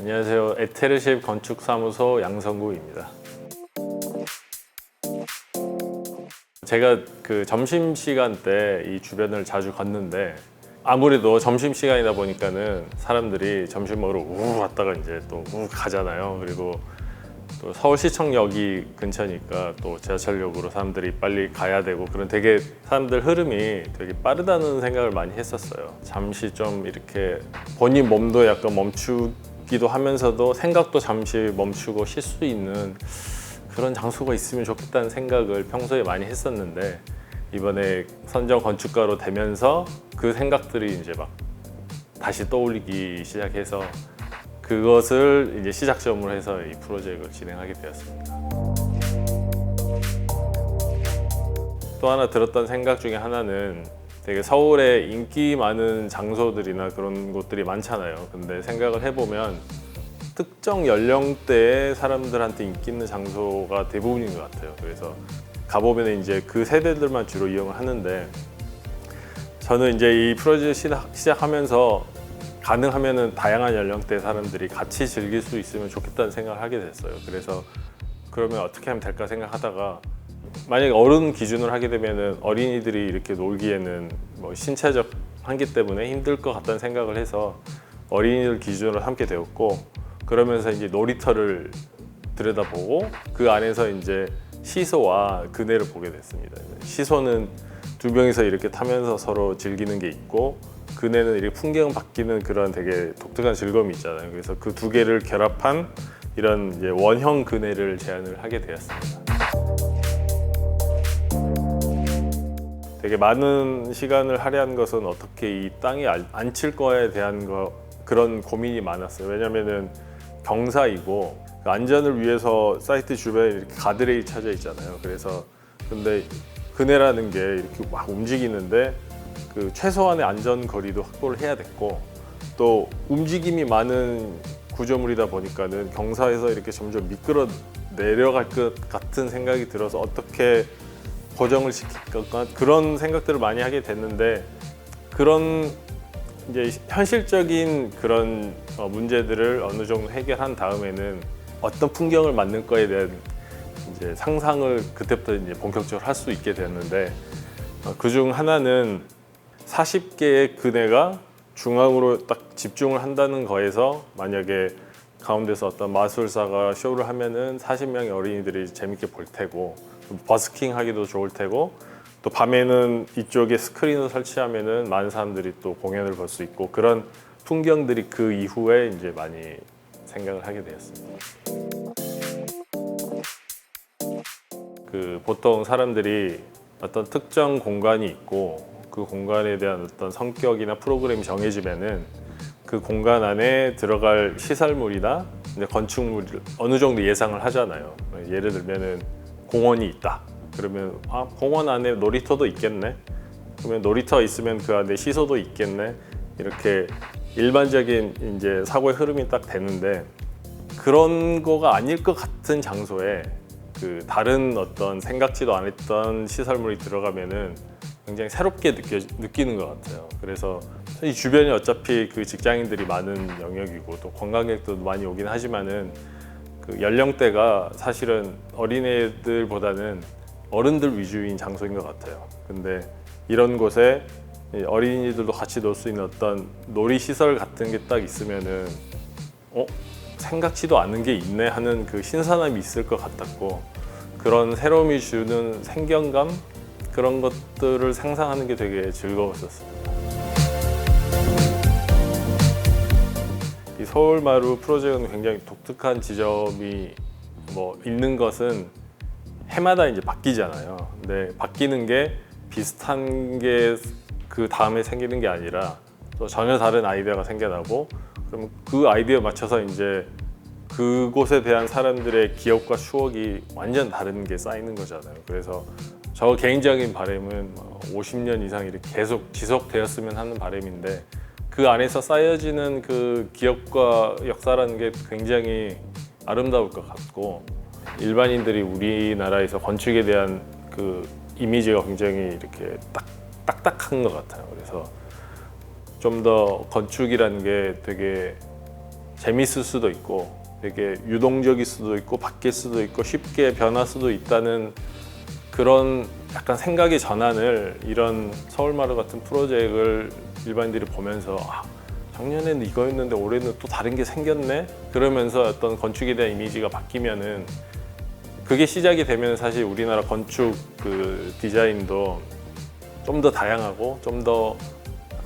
안녕하세요. 에테르십 건축사무소 양성구입니다. 제가 그 점심시간 때 이 주변을 자주 걷는데 아무래도 점심시간이다 보니까는 사람들이 점심 먹으러 우 왔다가 이제 또 우 가잖아요. 그리고 또 서울시청역이 근처니까 또 지하철역으로 사람들이 빨리 가야 되고 그런 되게 사람들 흐름이 되게 빠르다는 생각을 많이 했었어요. 잠시 좀 이렇게 본인 몸도 약간 멈추기도 하면서도 생각도 잠시 멈추고 쉴 수 있는 그런 장소가 있으면 좋겠다는 생각을 평소에 많이 했었는데 이번에 선정 건축가로 되면서 그 생각들이 이제 막 다시 떠올리기 시작해서 그것을 이제 시작점으로 해서 이 프로젝트를 진행하게 되었습니다. 또 하나 들었던 생각 중에 하나는 되게 서울에 인기 많은 장소들이나 그런 곳들이 많잖아요. 근데 생각을 해보면 특정 연령대의 사람들한테 인기 있는 장소가 대부분인 것 같아요. 그래서 가보면 이제 그 세대들만 주로 이용을 하는데 저는 이제 이 프로젝트 시작하면서 가능하면은 다양한 연령대 사람들이 같이 즐길 수 있으면 좋겠다는 생각을 하게 됐어요. 그래서 그러면 어떻게 하면 될까 생각하다가 만약에 어른 기준으로 하게 되면은 어린이들이 이렇게 놀기에는 뭐 신체적 한계 때문에 힘들 것 같다는 생각을 해서 어린이들 기준으로 함께 되었고 그러면서 이제 놀이터를 들여다보고 그 안에서 이제 시소와 그네를 보게 됐습니다. 시소는 두 명이서 이렇게 타면서 서로 즐기는 게 있고 그네는 이렇게 풍경 바뀌는 그런 되게 독특한 즐거움이 있잖아요. 그래서 그 두 개를 결합한 이런 이제 원형 그네를 제안을 하게 되었습니다. 되게 많은 시간을 할애한 것은 어떻게 이 땅에 앉힐 거에 대한 그런 고민이 많았어요. 왜냐면은 경사이고 그 안전을 위해서 사이트 주변에 이렇게 가드레일이 쳐져 있잖아요. 그래서 근데 그네라는 게 이렇게 막 움직이는데 그 최소한의 안전 거리도 확보를 해야 됐고 또 움직임이 많은 구조물이다 보니까는 경사에서 이렇게 점점 미끄러 내려갈 것 같은 생각이 들어서 어떻게 고정을 시킬까 그런 생각들을 많이 하게 됐는데 그런 이제 현실적인 그런 문제들을 어느 정도 해결한 다음에는 어떤 풍경을 만들 거에 대한 이제 상상을 그때부터 이제 본격적으로 할 수 있게 됐는데 그중 하나는 40개의 그네가 중앙으로 딱 집중을 한다는 거에서 만약에 가운데서 어떤 마술사가 쇼를 하면은 40명의 어린이들이 재밌게 볼 테고 버스킹 하기도 좋을 테고 또 밤에는 이쪽에 스크린을 설치하면은 많은 사람들이 또 공연을 볼 수 있고 그런 풍경들이 그 이후에 이제 많이 생각을 하게 되었습니다. 그 보통 사람들이 어떤 특정 공간이 있고 그 공간에 대한 어떤 성격이나 프로그램이 정해지면은 그 공간 안에 들어갈 시설물이나 건축물을 어느 정도 예상을 하잖아요. 예를 들면은 공원이 있다. 그러면 공원 안에 놀이터도 있겠네. 그러면 놀이터 있으면 그 안에 시소도 있겠네. 이렇게 일반적인 이제 사고의 흐름이 딱 되는데 그런 거가 아닐 것 같은 장소에 그 다른 어떤 생각지도 않았던 시설물이 들어가면은 굉장히 새롭게 느끼는 것 같아요. 그래서 이 주변이 어차피 그 직장인들이 많은 영역이고 또 관광객도 많이 오긴 하지만은 그 연령대가 사실은 어린애들보다는 어른들 위주인 장소인 것 같아요. 근데 이런 곳에 어린이들도 같이 놀 수 있는 어떤 놀이시설 같은 게 딱 있으면은 생각지도 않은 게 있네 하는 그 신선함이 있을 것 같았고 그런 새로움이 주는 생경감 그런 것들을 상상하는 게 되게 즐거웠었습니다. 이 서울마루 프로젝트는 굉장히 독특한 지점이 있는 것은 해마다 이제 바뀌잖아요. 근데 바뀌는 게 비슷한 게 그 다음에 생기는 게 아니라 또 전혀 다른 아이디어가 생겨나고 그럼 그 아이디어에 맞춰서 이제 그곳에 대한 사람들의 기억과 추억이 완전 다른 게 쌓이는 거잖아요. 그래서 저 개인적인 바람은 50년 이상 이렇게 계속 지속되었으면 하는 바람인데 그 안에서 쌓여지는 그 기억과 역사라는 게 굉장히 아름다울 것 같고 일반인들이 우리나라에서 건축에 대한 그 이미지가 굉장히 이렇게 딱딱한 것 같아요. 그래서 좀 더 건축이라는 게 되게 재밌을 수도 있고 되게 유동적일 수도 있고 바뀔 수도 있고 쉽게 변할 수도 있다는 그런 약간 생각의 전환을 이런 서울마을 같은 프로젝트를 일반인들이 보면서 작년에는 이거였는데 올해는 또 다른 게 생겼네? 그러면서 어떤 건축에 대한 이미지가 바뀌면은 그게 시작이 되면 사실 우리나라 건축 그 디자인도 좀 더 다양하고 좀 더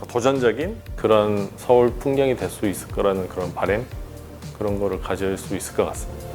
도전적인 그런 서울 풍경이 될 수 있을 거라는 그런 바람 그런 거를 가질 수 있을 것 같습니다.